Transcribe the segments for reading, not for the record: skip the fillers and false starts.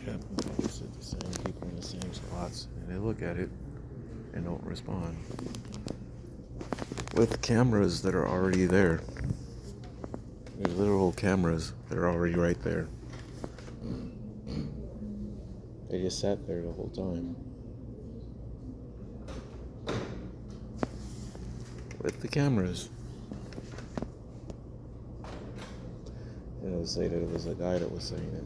Yep, it's the same people in the same spots, and they look at it and don't respond. With cameras that are already there. There's literal cameras that are already right there. They just sat there the whole time. With the cameras. And it'll say that it was a guy that was saying it.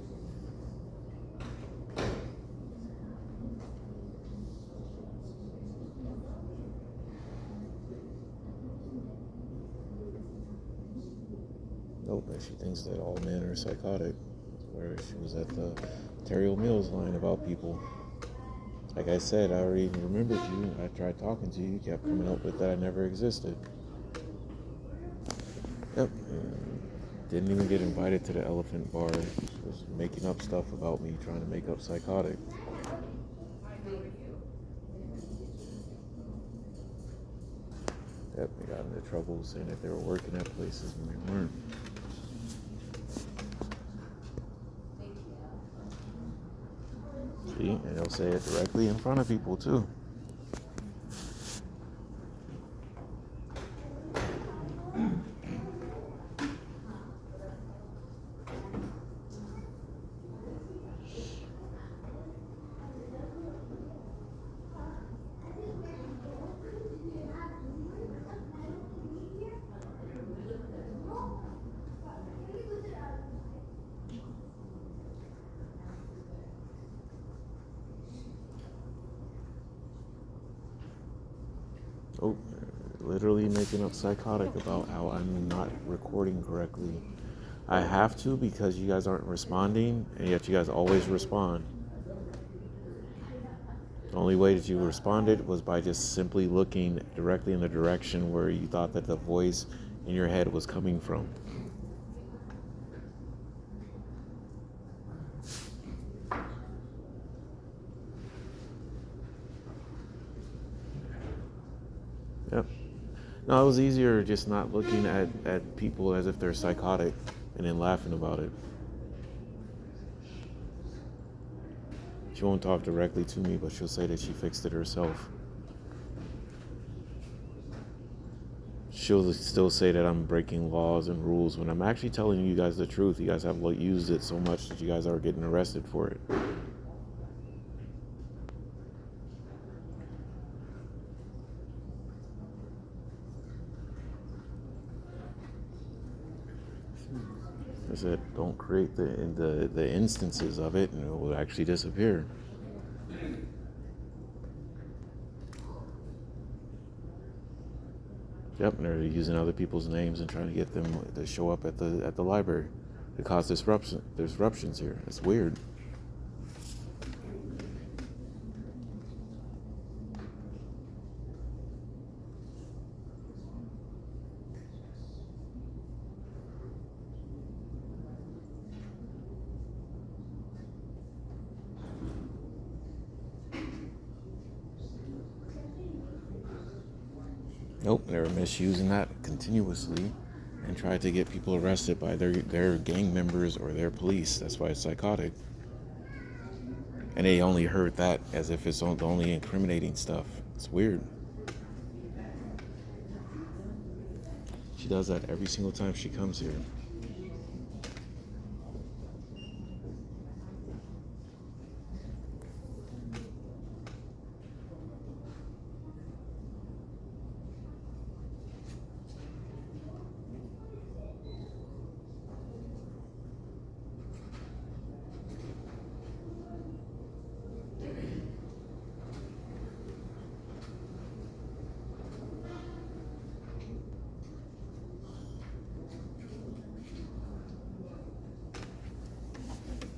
Nope, but she thinks that all men are psychotic. Where she was at the Terry O'Meals line about people. Like I said, I already remembered you. I tried talking to you. You kept coming up with that I never existed. Yep. Didn't even get invited to the Elephant Bar. Was making up stuff about me, trying to make up psychotic. Yep, they got into trouble saying that they were working at places when they weren't. See, and they'll say it directly in front of people too. Oh, literally making up psychotic about how I'm not recording correctly. I have to because you guys aren't responding, and yet you guys always respond. The only way that you responded was by just simply looking directly in the direction where you thought that the voice in your head was coming from. Yep. No, it was easier just not looking at people as if they're psychotic and then laughing about it. She won't talk directly to me, but she'll say that she fixed it herself. She'll still say that I'm breaking laws and rules when I'm actually telling you guys the truth. You guys have used it so much that you guys are getting arrested for it. I said, don't create the instances of it, and it will actually disappear. Yep, and they're using other people's names and trying to get them to show up at the library to cause disruptions here. It's weird. Nope, they were misusing that continuously and tried to get people arrested by their gang members or their police. That's why it's psychotic. And they only heard that as if it's the only incriminating stuff. It's weird. She does that every single time she comes here.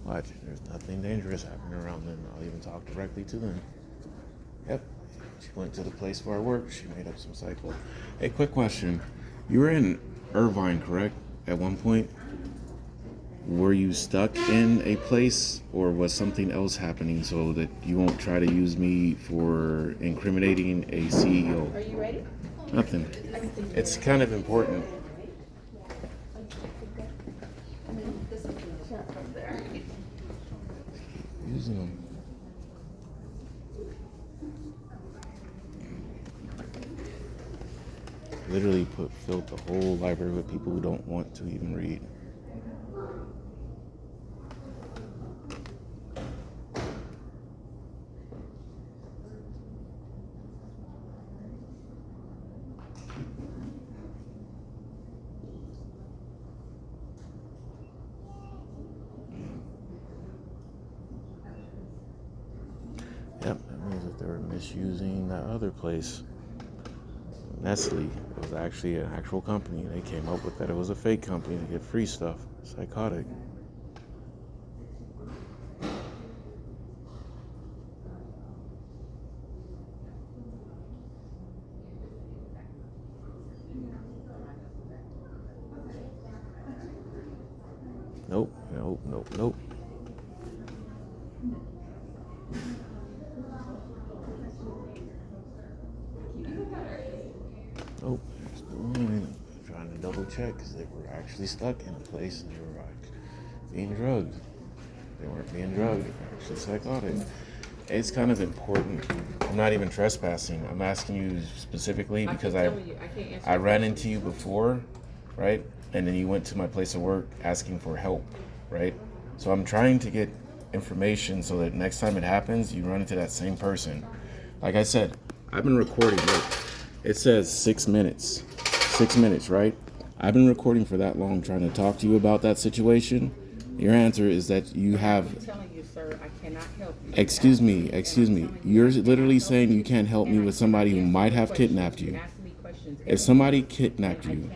Watch, there's nothing dangerous happening around them. I'll even talk directly to them. Yep. She went to the place where I work. She made up some cycle. Hey, quick question. You were in Irvine, correct? At one point? Were you stuck in a place, or was something else happening so that you won't try to use me for incriminating a CEO? Are you ready? Nothing. It's kind of important. using them. Literally filled the whole library with people who don't want to even read. Yep, that means that they were misusing that other place. Nestle was actually an actual company. They came up with that it was a fake company to get free stuff. Psychotic. Nope. Nope. Trying to double check because they were actually stuck in the place and they were being drugged. They weren't being drugged. They were actually psychotic. It's kind of important. I'm not even trespassing. I'm asking you specifically because I ran into you before, right? And then you went to my place of work asking for help, right? So I'm trying to get information so that next time it happens, you run into that same person. Like I said, I've been recording. Look, it says 6 minutes. 6 minutes, right? I've been recording for that long trying to talk to you about that situation. Your answer is that you have... I'm telling you, sir, I cannot help you. Excuse me. You're literally saying you can't help me with somebody who might have kidnapped you. If somebody kidnapped you,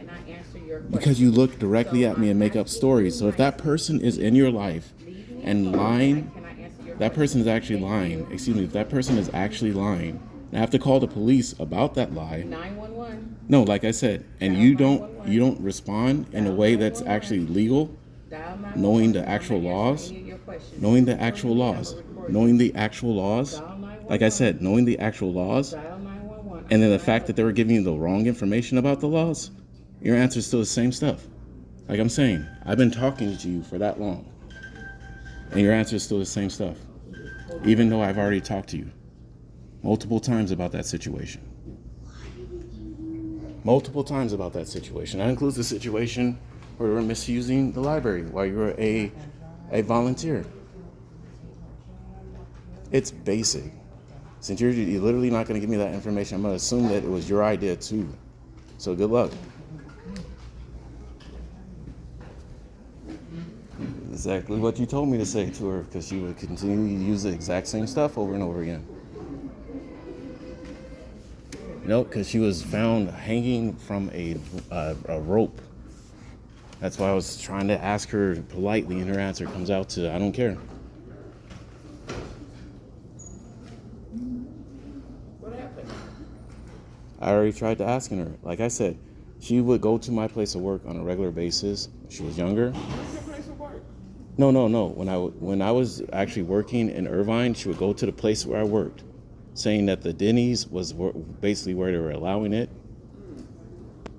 because you look directly at me and make up stories. So if that person is in your life and lying, that person is actually lying. Excuse me, if that person is actually lying, I have to call the police about that lie. 911. No, like I said, and you don't respond in a way that's actually legal, knowing the actual laws, knowing the actual laws, like I said, knowing the actual laws, and then the fact that they were giving you the wrong information about the laws, your answer is still the same stuff. Like I'm saying, I've been talking to you for that long, and your answer is still the same stuff, even though I've already talked to you multiple times about that situation. That includes the situation where we're misusing the library while you were a volunteer. It's basic. Since you're literally not going to give me that information, I'm going to assume that it was your idea too. So good luck. Exactly what you told me to say to her, because she would continue to use the exact same stuff over and over again. Nope, because she was found hanging from a rope. That's why I was trying to ask her politely, and her answer comes out to, I don't care. What happened? I already tried to asking her. Like I said, she would go to my place of work on a regular basis when she was younger. What's your place of work? No. When I was actually working in Irvine, she would go to the place where I worked, saying that the Denny's was basically where they were allowing it.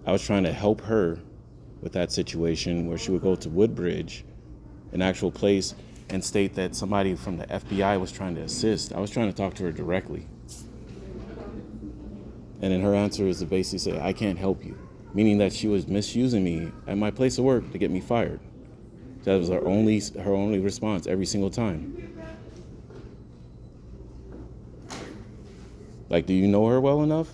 I was trying to help her with that situation where she would go to Woodbridge, an actual place, and state that somebody from the FBI was trying to assist. I was trying to talk to her directly. And then her answer is to basically say, I can't help you, meaning that she was misusing me at my place of work to get me fired. That was her only response every single time. Like, do you know her well enough?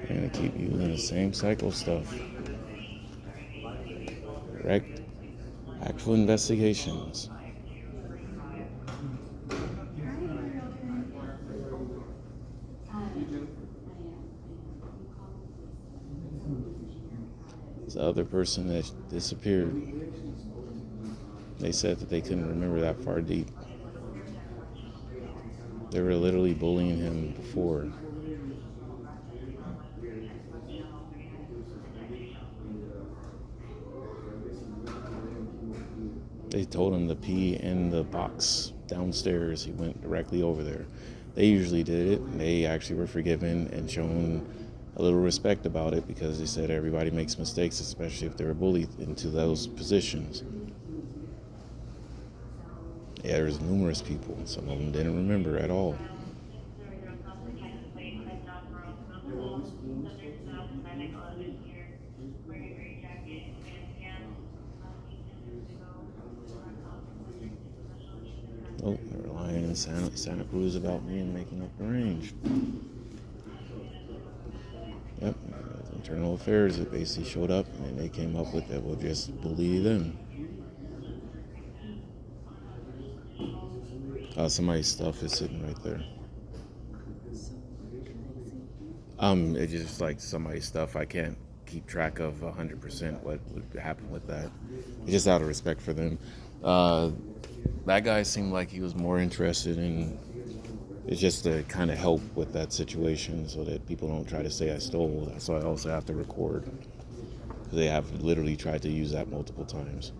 And I keep using the same cycle stuff. Direct, actual investigations. The other person that disappeared, they said that they couldn't remember that far deep. They were literally bullying him before. They told him to pee in the box downstairs. He went directly over there. They usually did it, and they actually were forgiven and shown a little respect about it because they said everybody makes mistakes, especially if they were bullied into those positions. Yeah, there was numerous people. Some of them didn't remember at all. Oh, they're lying in Santa Cruz about me and making up the range. Yep, internal affairs. It basically showed up and they came up with that we'll just bully them. Somebody's stuff is sitting right there. It's just like somebody's stuff. I can't keep track of 100% what would happen with that. It's just out of respect for them. That guy seemed like he was more interested in it's just to kind of help with that situation so that people don't try to say I stole. So I also have to record. They have literally tried to use that multiple times.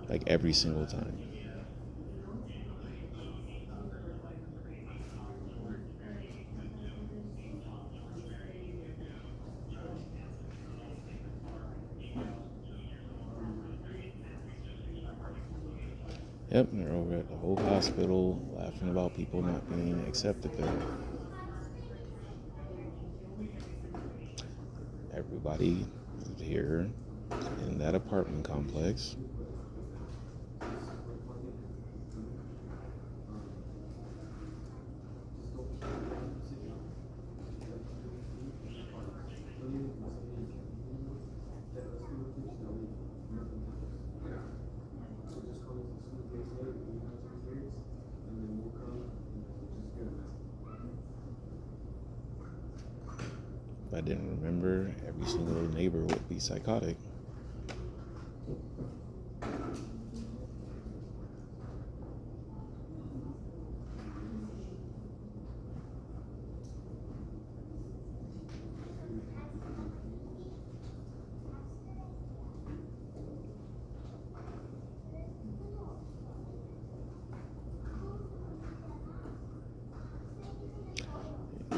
Like every single time. Yep, and they're over at the whole hospital laughing about people not being accepted there. Everybody here in that apartment complex if I didn't remember, every single neighbor would be psychotic.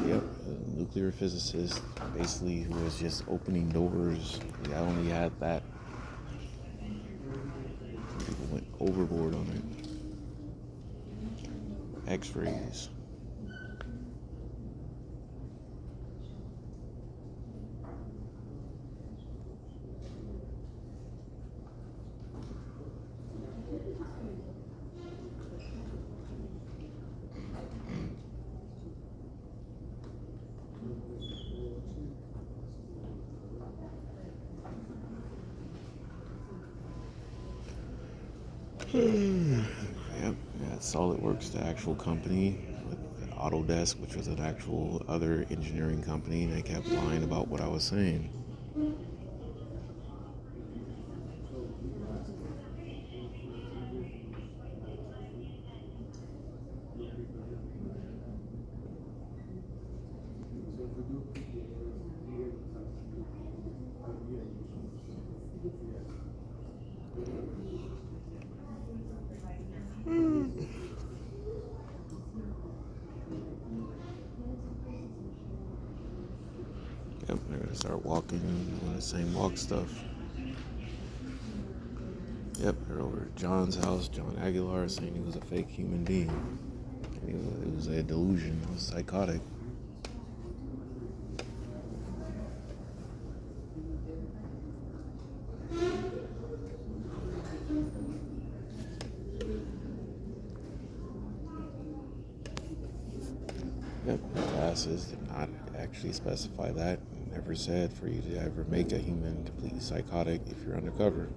Yep, a nuclear physicist, basically, who was just opening doors. I only had that. People went overboard on it. X-rays. Yep, yeah, SolidWorks, the actual company, with Autodesk, which was an actual other engineering company. They kept lying about what I was saying. Yep, they're gonna start walking, doing the same walk stuff. Yep, they're over at John's house. John Aguilar saying he was a fake human being. And it was a delusion. It was psychotic. Yep, the classes did not actually specify that. It never said for you to ever make a human completely psychotic if you're undercover.